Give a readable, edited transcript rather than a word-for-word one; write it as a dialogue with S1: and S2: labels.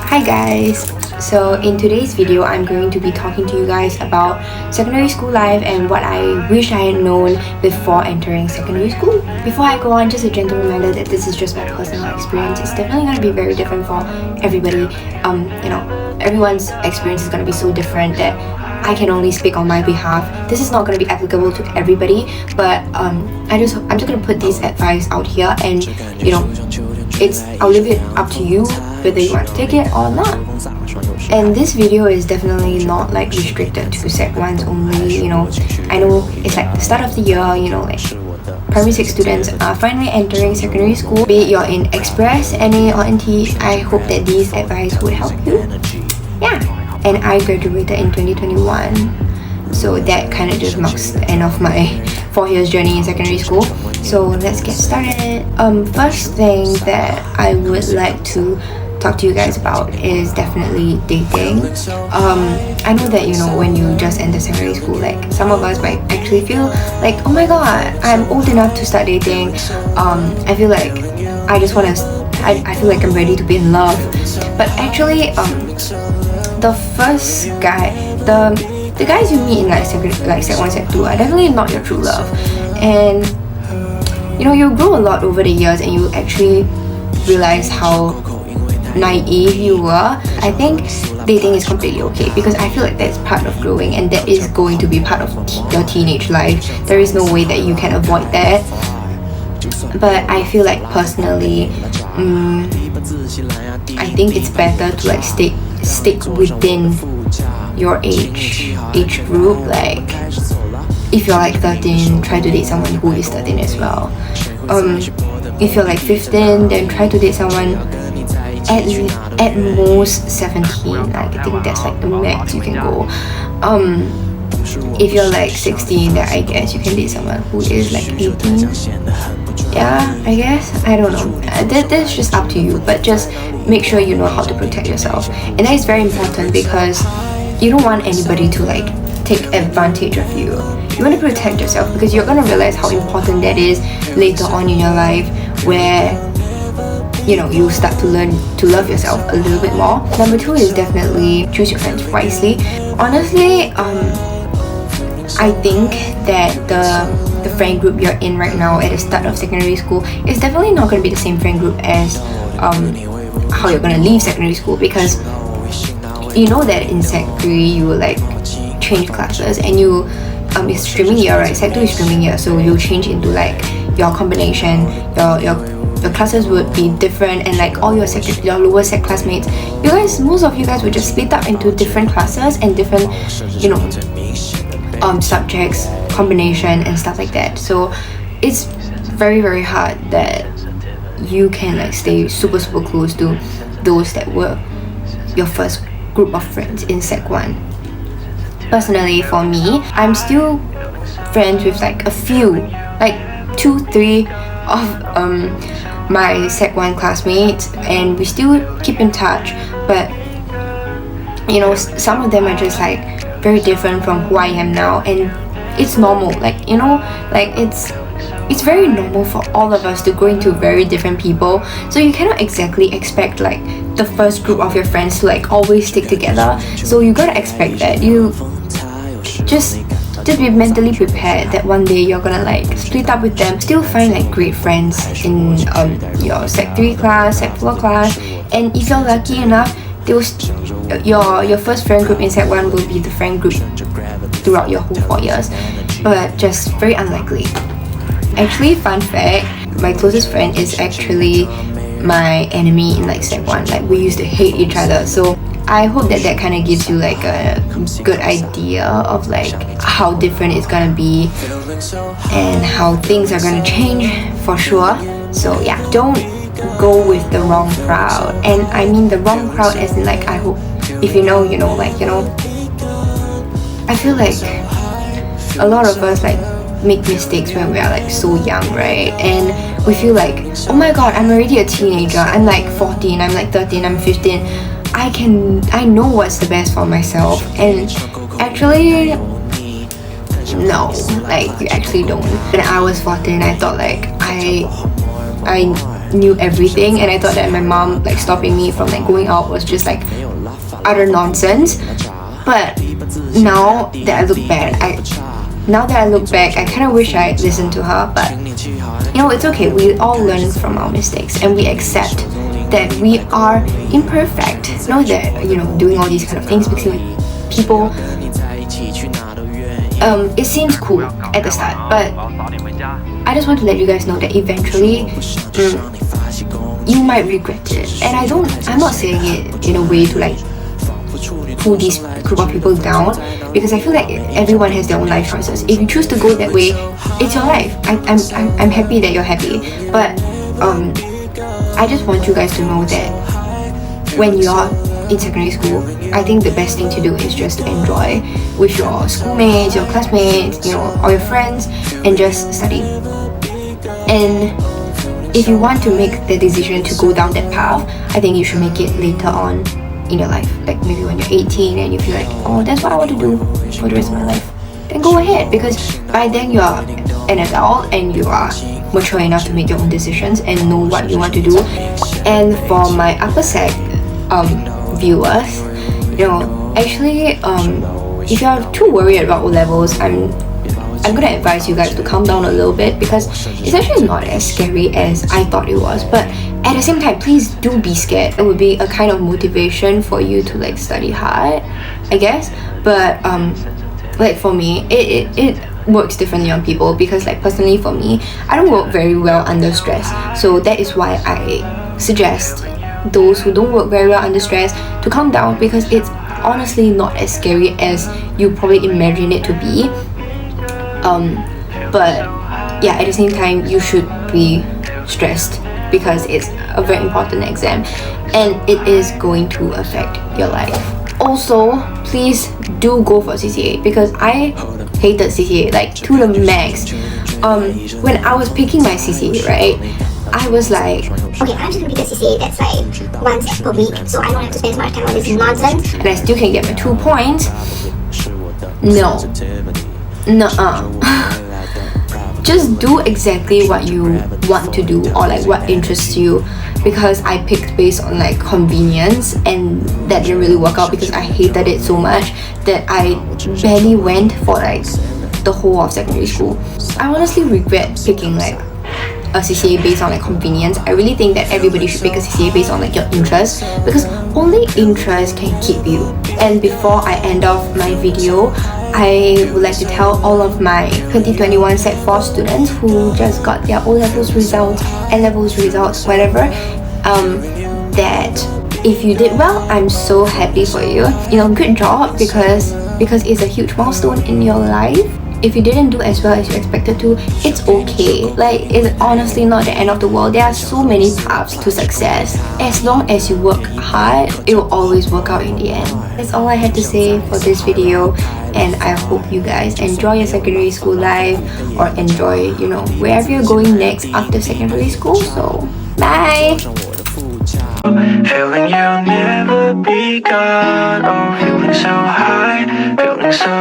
S1: Hi guys! So in today's video, I'm going to be talking to you guys about secondary school life and what I wish I had known before entering secondary school. Before I go on, just a gentle reminder that this is just my personal experience. It's definitely going to be very different for everybody. Everyone's experience is going to be so different that I can only speak on my behalf. This is not going to be applicable to everybody, but I'm just going to put this advice out here, and I'll leave it up to you whether you want to take it or not. And this video is definitely not like restricted to Sec 1s only. I know it's like the start of the year, like primary 6 students are finally entering secondary school. Be it you're in Express, NA or NT, I hope that these advice would help you. Yeah, and I graduated in 2021, so that kind of just marks the end of my 4 years journey in secondary school. So let's get started. First thing that I would like to talk to you guys about is definitely dating. I know that when you just enter secondary school, like some of us might actually feel like, oh my god, I'm old enough to start dating. I feel like I feel like I'm ready to be in love. But actually, the first guy, the guys you meet in Sec 1, Sec 2 are definitely not your true love. And you grow a lot over the years and you actually realize how naive you were. I think dating is completely okay because I feel like that's part of growing and that is going to be part of your teenage life. There is no way that you can avoid that. But I feel like personally, I think it's better to like stick within your age group. Like if you're like 13, try to date someone who is 13 as well. If you're like 15, then try to date someone at most 17. Like I think that's like the max you can go. If you're like 16, then I guess you can date someone who is like 18. Yeah, I guess. I don't know. That's just up to you. But just make sure you know how to protect yourself. And that is very important because you don't want anybody to like take advantage of you. You want to protect yourself because you're going to realize how important that is later on in your life, where you start to learn to love yourself a little bit more. Number 2 is definitely choose your friends wisely. Honestly, I think that the friend group you're in right now at the start of secondary school is definitely not going to be the same friend group as how you're going to leave secondary school, because you know that in Sec 3 you will like change classes and you it's streaming year, right? Sec 2 is streaming year, so you'll change into like your combination, your classes would be different, and like all your lower sec classmates, most of you guys would just split up into different classes and different subjects, combination and stuff like that. So it's very, very hard that you can like stay super close to those that were your first group of friends in Sec 1. Personally, for me, I'm still friends with like a few, like 2-3 of my Sec 1 classmates, and we still keep in touch. But some of them are just like very different from who I am now, and it's normal. It's very normal for all of us to grow into very different people. So you cannot exactly expect like the first group of your friends to like always stick together. So you gotta expect that. You just be mentally prepared that one day you're gonna like split up with them. Still find like great friends in your Sec 3 class, Sec 4 class, and if you're lucky enough, your first friend group in Sec 1 will be the friend group throughout your whole 4 years, but just very unlikely. Actually, fun fact, my closest friend is actually my enemy in like Sec 1. Like we used to hate each other. So I hope that kind of gives you like a good idea of like how different it's gonna be and how things are gonna change for sure. So yeah, don't go with the wrong crowd. And I mean the wrong crowd as in like, I hope if I feel like a lot of us like make mistakes when we are like so young, right? And we feel like, oh my god, I'm already a teenager, I'm like 14, I'm like 13, I'm 15, I know what's the best for myself. And actually no, like you actually don't. When I was 14, I thought like I knew everything, and I thought that my mom like stopping me from like going out was just like utter nonsense. But now that I look back, I kind of wish I listened to her. But you know, it's okay. We all learn from our mistakes, and we accept that we are imperfect. Not that, you know, doing all these kind of things because people, it seems cool at the start, but I just want to let you guys know that eventually you might regret it. And I'm not saying it in a way to like pull this group of people down, because I feel like everyone has their own life choices. If you choose to go that way, it's your life. I'm happy that you're happy, but I just want you guys to know that when you're in secondary school, I think the best thing to do is just to enjoy with your schoolmates, your classmates, you know, or your friends, and just study. And if you want to make the decision to go down that path, I think you should make it later on in your life, like maybe when you're 18 and you feel like, oh, that's what I want to do for the rest of my life, then go ahead, because by then you are an adult and you are mature enough to make your own decisions and know what you want to do. And for my upper sec viewers, you know, actually if you're too worried about O-levels, I'm gonna advise you guys to calm down a little bit, because it's actually not as scary as I thought it was. But at the same time, please do be scared. It would be a kind of motivation for you to like study hard, I guess. But like for me, it works differently on people, because like personally for me, I don't work very well under stress. So that is why I suggest those who don't work very well under stress to calm down, because it's honestly not as scary as you probably imagine it to be. But yeah, at the same time, you should be stressed because it's a very important exam and it is going to affect your life. Also, please do go for CCA, because I hated CCA like to the max. When I was picking my CCA, right, I was like,
S2: okay, I'm just gonna pick a CCA that's like once per week, so I don't have to spend so much time on this nonsense,
S1: and I still can get my 2 points. No. Nuh-uh. Just do exactly what you want to do, or like what interests you, because I picked based on like convenience, and that didn't really work out because I hated it so much that I barely went for like the whole of secondary school. I honestly regret picking like a CCA based on like convenience. I really think that everybody should pick a CCA based on like your interest, because only interest can keep you. And before I end off my video, I would like to tell all of my 2021 Sec 4 students who just got their O-levels results, N-levels results, whatever, that if you did well, I'm so happy for you. You know, good job, because it's a huge milestone in your life. If you didn't do as well as you expected to, it's okay. Like, it's honestly not the end of the world. There are so many paths to success. As long as you work hard, it will always work out in the end. That's all I had to say for this video, and I hope you guys enjoy your secondary school life, or enjoy, you know, wherever you're going next after secondary school. So, bye!
S3: Feeling you'll never be gone. Oh, feeling so high, feeling so